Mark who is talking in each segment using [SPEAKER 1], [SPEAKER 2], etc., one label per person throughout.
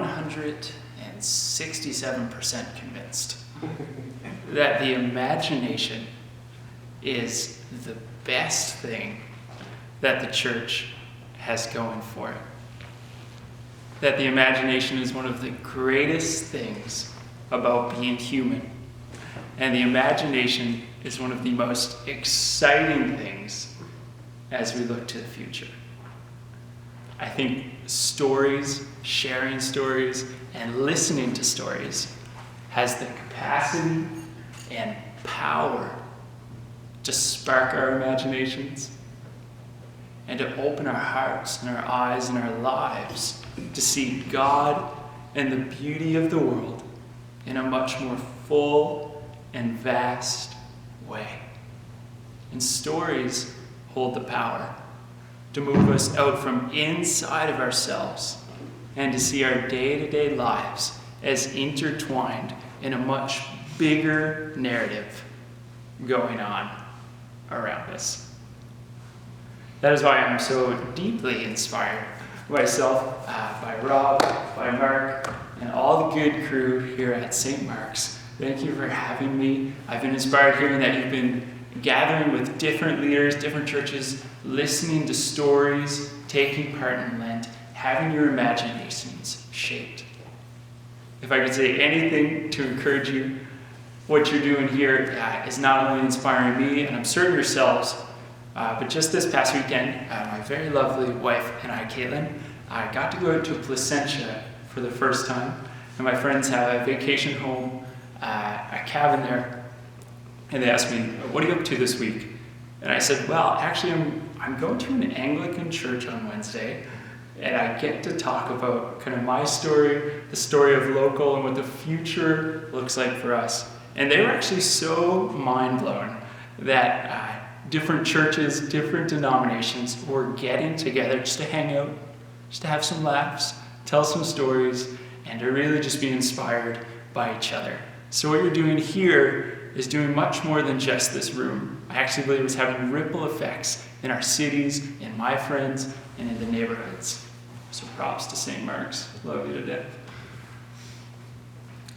[SPEAKER 1] 167% convinced that the imagination is the best thing that the church has going for it. That the imagination is one of the greatest things about being human. And the imagination is one of the most exciting things as we look to the future. I think stories, sharing stories, and listening to stories has the capacity and power to spark our imaginations and to open our hearts and our eyes and our lives to see God and the beauty of the world in a much more full and vast way. And stories hold the power to move us out from inside of ourselves and to see our day-to-day lives as intertwined in a much bigger narrative going on around us. That is why I'm so deeply inspired myself, by Rob, by Mark, and all the good crew here at St. Mark's. Thank you for having me. I've been inspired hearing that you've been gathering with different leaders, different churches, listening to stories, taking part in Lent, having your imaginations shaped. If I could say anything to encourage you, what you're doing here is not only inspiring me, and I'm certain yourselves, but just this past weekend, my very lovely wife and I, Caitlin, got to go to Placentia for the first time, and my friends have a vacation home, a cabin there, and they asked me, what are you up to this week? And I said, well, actually, I'm going to an Anglican church on Wednesday, and I get to talk about kind of my story, the story of local, and what the future looks like for us. And they were actually so mind blown that different churches, different denominations were getting together just to hang out, just to have some laughs, tell some stories, and to really just be inspired by each other. So what you're doing here is doing much more than just this room. I actually believe it's having ripple effects in our cities, in my friends, and in the neighborhoods. So props to St. Mark's. Love you to death.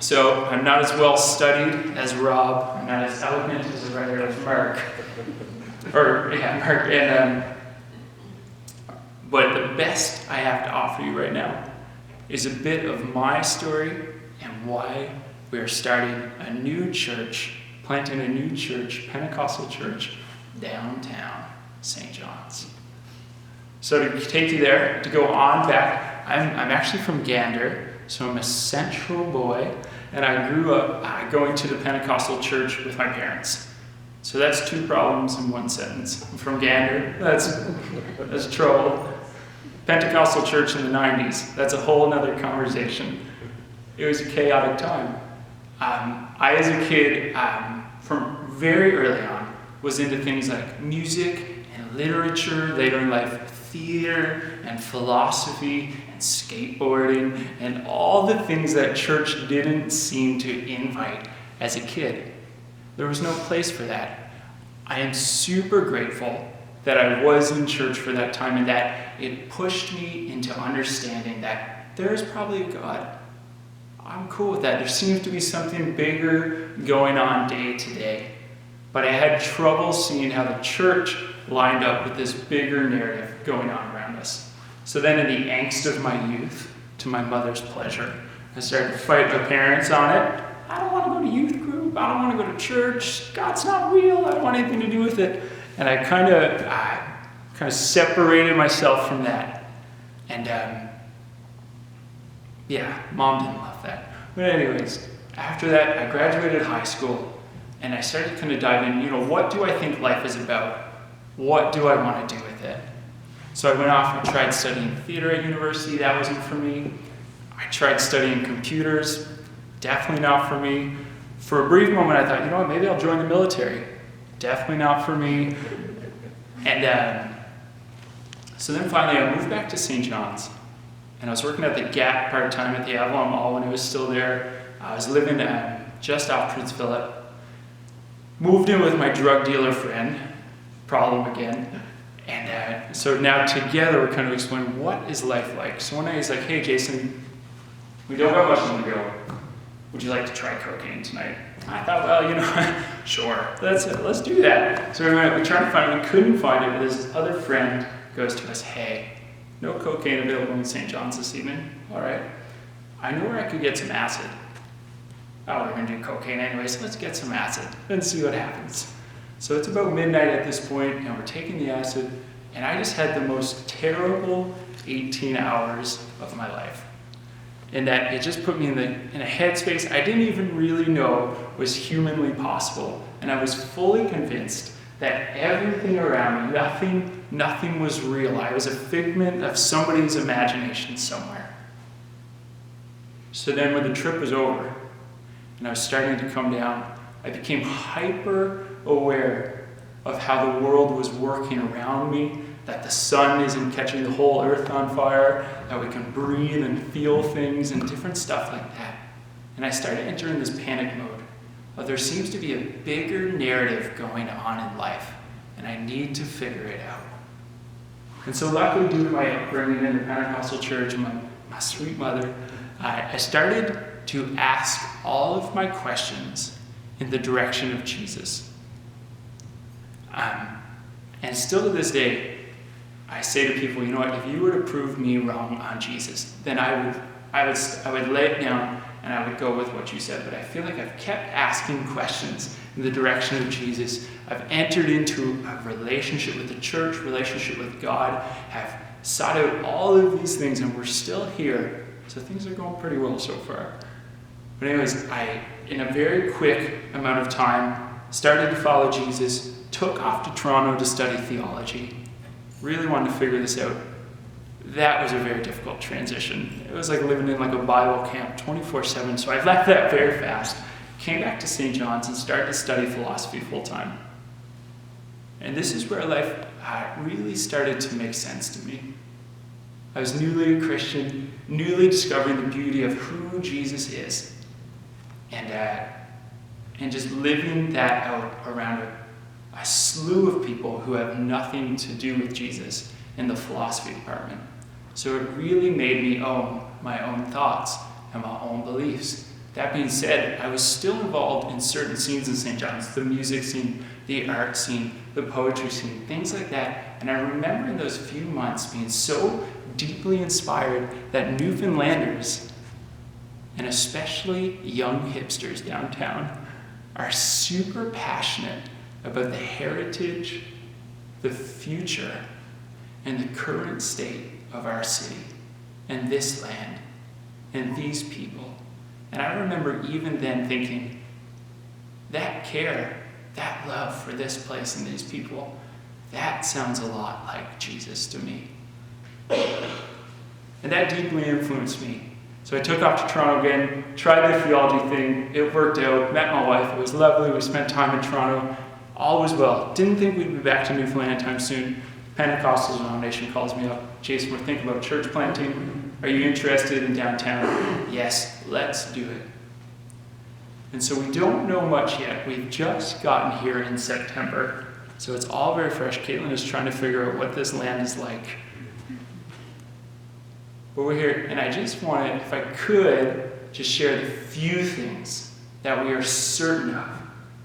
[SPEAKER 1] So I'm not as well studied as Rob. I'm not as eloquent as a writer as Mark. But the best I have to offer you right now is a bit of my story and why we are starting a new church, planting a new church, Pentecostal church, downtown St. John's. So to take you there, to go on back, I'm actually from Gander, so I'm a central boy, and I grew up going to the Pentecostal church with my parents. So that's two problems in one sentence. I'm from Gander, that's trouble. Pentecostal church in the 90s, that's a whole other conversation. It was a chaotic time. I, as a kid, from very early on, was into things like music and literature, later in life, theater and philosophy and skateboarding and all the things that church didn't seem to invite as a kid. There was no place for that. I am super grateful that I was in church for that time and that it pushed me into understanding that there is probably a God. I'm cool with that. There seems to be something bigger going on day to day. But I had trouble seeing how the church lined up with this bigger narrative going on around us. So then in the angst of my youth, to my mother's pleasure, I started to fight my parents on it. I don't want to go to youth group. I don't want to go to church. God's not real. I don't want anything to do with it. And I kind of separated myself from that. And Mom didn't love that. But anyways, after that, I graduated high school, and I started kind of diving in, what do I think life is about? What do I want to do with it? So I went off and tried studying theater at university. That wasn't for me. I tried studying computers. Definitely not for me. For a brief moment, I thought, maybe I'll join the military. Definitely not for me. And so then finally, I moved back to St. John's. And I was working at the Gap part-time at the Avalon Mall when it was still there. I was living just off Prince Philip. Moved in with my drug dealer friend. Problem again. And so now together we're kind of exploring what is life like. So one night he's like, hey Jason, We don't got much on the go. Would you like to try cocaine tonight? I thought, well, sure, let's do that. So we tried to find it, we couldn't find it, but this other friend goes to us, hey, no cocaine available in St. John's this evening. All right, I know where I could get some acid. Oh, we're gonna do cocaine anyway, so let's get some acid and see what happens. So it's about midnight at this point, and we're taking the acid, and I just had the most terrible 18 hours of my life. And that it just put me in a headspace I didn't even really know was humanly possible. And I was fully convinced that everything around me, nothing was real. I was a figment of somebody's imagination somewhere. So then when the trip was over, and I was starting to come down, I became hyper aware of how the world was working around me, that the sun isn't catching the whole earth on fire, that we can breathe and feel things and different stuff like that. And I started entering this panic mode of there seems to be a bigger narrative going on in life, and I need to figure it out. And so luckily, due to my upbringing in the Pentecostal church, my sweet mother, I started to ask all of my questions in the direction of Jesus. And still to this day, I say to people, you know what, if you were to prove me wrong on Jesus, then I would lay it down and I would go with what you said. But I feel like I've kept asking questions in the direction of Jesus. I've entered into a relationship with the church, relationship with God, have sought out all of these things, and we're still here. So things are going pretty well so far. But anyways, I, in a very quick amount of time, started to follow Jesus, took off to Toronto to study theology. Really wanted to figure this out. That was a very difficult transition. It was like living in like a Bible camp 24/7, so I left that very fast, came back to St. John's and started to study philosophy full time. And this is where life really started to make sense to me. I was newly a Christian, newly discovering the beauty of who Jesus is, and just living that out around a slew of people who have nothing to do with Jesus in the philosophy department. So it really made me own my own thoughts and my own beliefs. That being said, I was still involved in certain scenes in St. John's, the music scene, the art scene, the poetry scene, things like that. And I remember in those few months being so deeply inspired that Newfoundlanders, and especially young hipsters downtown, are super passionate about the heritage, the future, and the current state of our city, and this land, and these people. And I remember even then thinking, that care, that love for this place and these people, that sounds a lot like Jesus to me. And that deeply influenced me. So I took off to Toronto again, tried the theology thing, it worked out, met my wife, it was lovely, we spent time in Toronto, all was well. Didn't think we'd be back to Newfoundland anytime soon. Pentecostal denomination calls me up. Jason, we're thinking about church planting. Are you interested in downtown? Yes, let's do it. And so we don't know much yet. We've just gotten here in September. So it's all very fresh. Caitlin is trying to figure out what this land is like. But we're here, and I just wanted, if I could, just share the few things that we are certain of,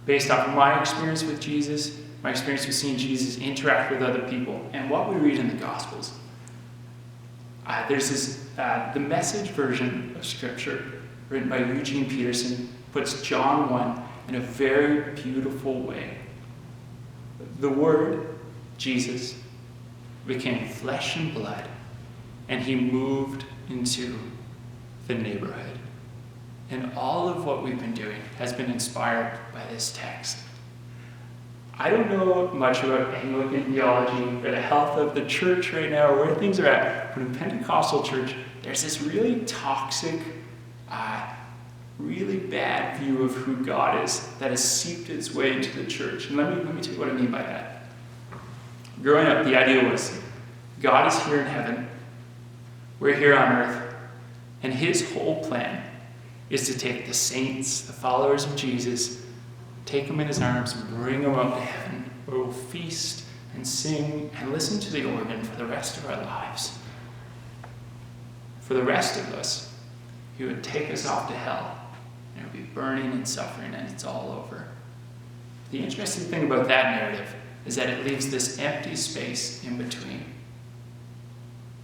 [SPEAKER 1] based off of my experience with Jesus, my experience with seeing Jesus interact with other people, and what we read in the Gospels. There's this, the Message version of Scripture, written by Eugene Peterson, puts John 1 in a very beautiful way. The Word, Jesus, became flesh and blood, and he moved into the neighborhood. And all of what we've been doing has been inspired by this text. I don't know much about Anglican theology or the health of the church right now, or where things are at, but in Pentecostal church, there's this really toxic, really bad view of who God is that has seeped its way into the church. And let me tell you what I mean by that. Growing up, the idea was God is here in heaven, we're here on earth, and his whole plan is to take the saints, the followers of Jesus, take them in his arms and bring them up to heaven, where we'll feast and sing and listen to the organ for the rest of our lives. For the rest of us, he would take us off to hell. And it would be burning and suffering, and it's all over. The interesting thing about that narrative is that it leaves this empty space in between.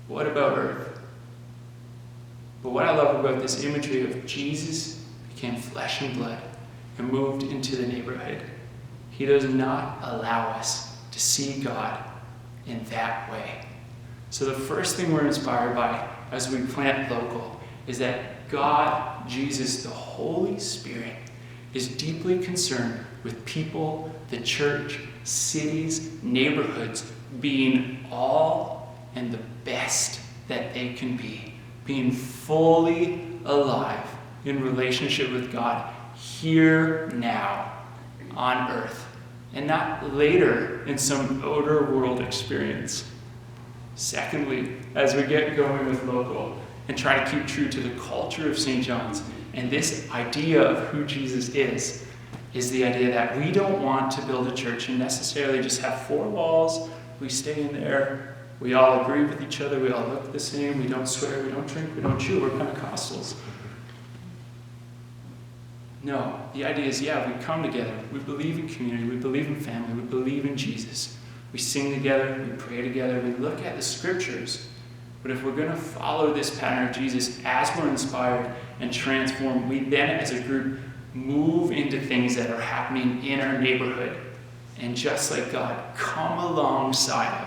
[SPEAKER 1] What about earth? But what I love about this imagery of Jesus became flesh and blood and moved into the neighborhood, he does not allow us to see God in that way. So the first thing we're inspired by as we plant local is that God, Jesus, the Holy Spirit, is deeply concerned with people, the church, cities, neighborhoods being all and the best that they can be, being fully alive in relationship with God here now on earth, and not later in some outer world experience. Secondly, as we get going with local and try to keep true to the culture of St. John's and this idea of who Jesus is the idea that we don't want to build a church and necessarily just have four walls. We stay in there, we all agree with each other, we all look the same, we don't swear, we don't drink, we don't chew, we're Pentecostals. No, the idea is, we come together, we believe in community, we believe in family, we believe in Jesus. We sing together, we pray together, we look at the scriptures. But if we're going to follow this pattern of Jesus as we're inspired and transformed, we then as a group move into things that are happening in our neighborhood. And just like God, come alongside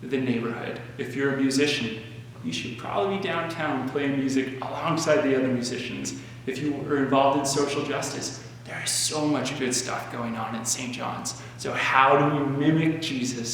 [SPEAKER 1] of the neighborhood. If you're a musician, you should probably be downtown playing music alongside the other musicians. If you are involved in social justice, there is so much good stuff going on in St. John's. So how do we mimic Jesus